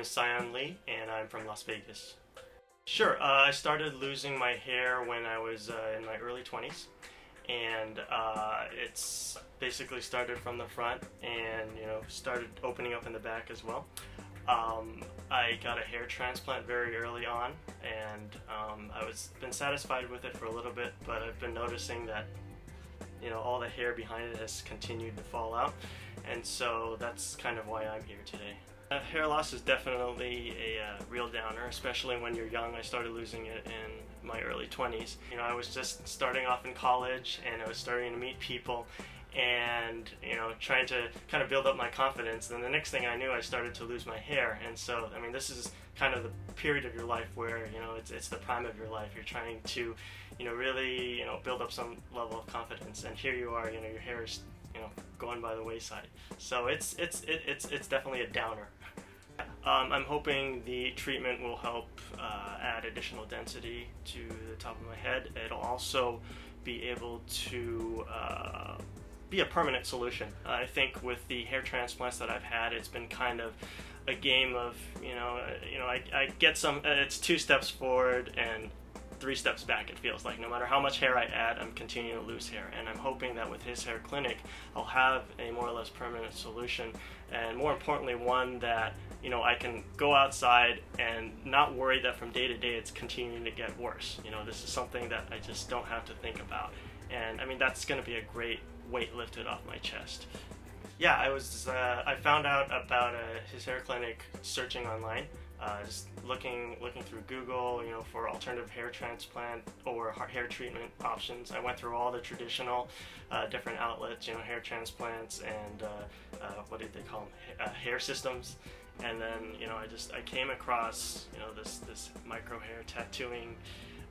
is Sion and I'm from Las Vegas. Sure, I started losing my hair when I was in my early 20s, and it's basically started from the front and started opening up in the back as well. I got a hair transplant very early on, and I was been satisfied with it for a little bit, but I've been noticing that all the hair behind it has continued to fall out, and so that's kind of why I'm here today. Hair loss is definitely a real downer, especially when you're young. I started losing it in my early 20s. I was just starting off in college, and I was starting to meet people, and trying to kind of build up my confidence. And the next thing I knew, I started to lose my hair. And so, I mean, this is kind of the period of your life where it's the prime of your life. You're trying to really build up some level of confidence, and here you are, your hair is going by the wayside. So it's definitely a downer. I'm hoping the treatment will help add additional density to the top of my head. It'll also be able to be a permanent solution. I think with the hair transplants that I've had, it's been kind of a game of I get some. It's 2 steps forward and 3 steps back. It feels like no matter how much hair I add, I'm continuing to lose hair, and I'm hoping that with his hair clinic, I'll have a more or less permanent solution, and more importantly, one that I can go outside and not worry that from day to day it's continuing to get worse. This is something that I just don't have to think about, and I mean that's going to be a great weight lifted off my chest. Yeah, I found out about his hair clinic searching online. Just looking through Google, for alternative hair transplant or hair treatment options. I went through all the traditional different outlets, hair transplants and what did they call them, hair systems. And then I came across this micro hair tattooing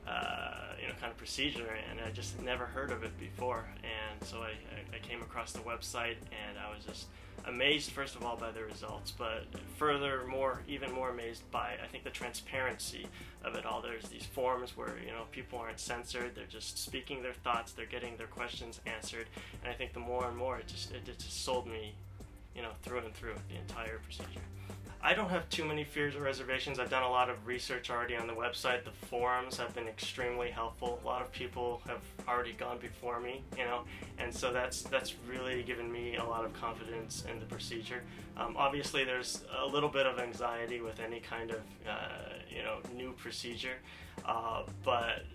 kind of procedure, and I just never heard of it before. And so I came across the website, and I was just amazed, first of all, by the results, but furthermore, even more amazed by, I think, the transparency of it all. There's these forums where people aren't censored, they're just speaking their thoughts, they're getting their questions answered, and I think the more and more it just sold me through and through the entire procedure. I don't have too many fears or reservations. I've done a lot of research already on the website. The forums have been extremely helpful. A lot of people have already gone before me, and so that's really given me a lot of confidence in the procedure. Obviously, there's a little bit of anxiety with any kind of new procedure, but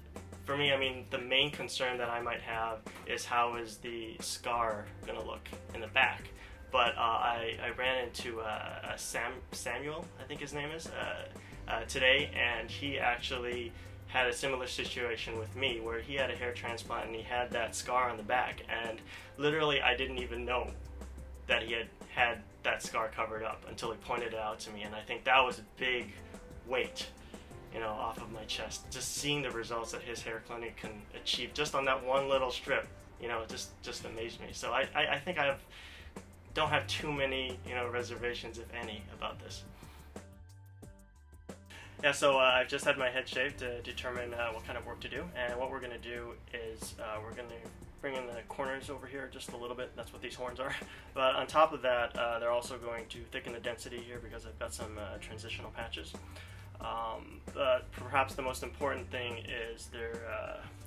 for me, I mean, the main concern that I might have is how is the scar going to look in the back. But I ran into Samuel, I think his name is, today, and he actually had a similar situation with me where he had a hair transplant and he had that scar on the back, and literally I didn't even know that he had that scar covered up until he pointed it out to me, and I think that was a big weight off of my chest. Just seeing the results that his hair clinic can achieve just on that one little strip, just amazed me. So I think don't have too many reservations, if any, about this. Yeah, so I've just had my head shaved to determine what kind of work to do, and what we're going to do is we're going to bring in the corners over here just a little bit. That's what these horns are. But on top of that, they're also going to thicken the density here because I've got some transitional patches. But perhaps the most important thing is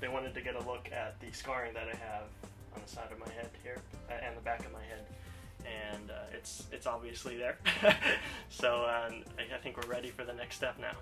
they wanted to get a look at the scarring that I have on the side of my head here and the back of my head. And it's obviously there. So I think we're ready for the next step now.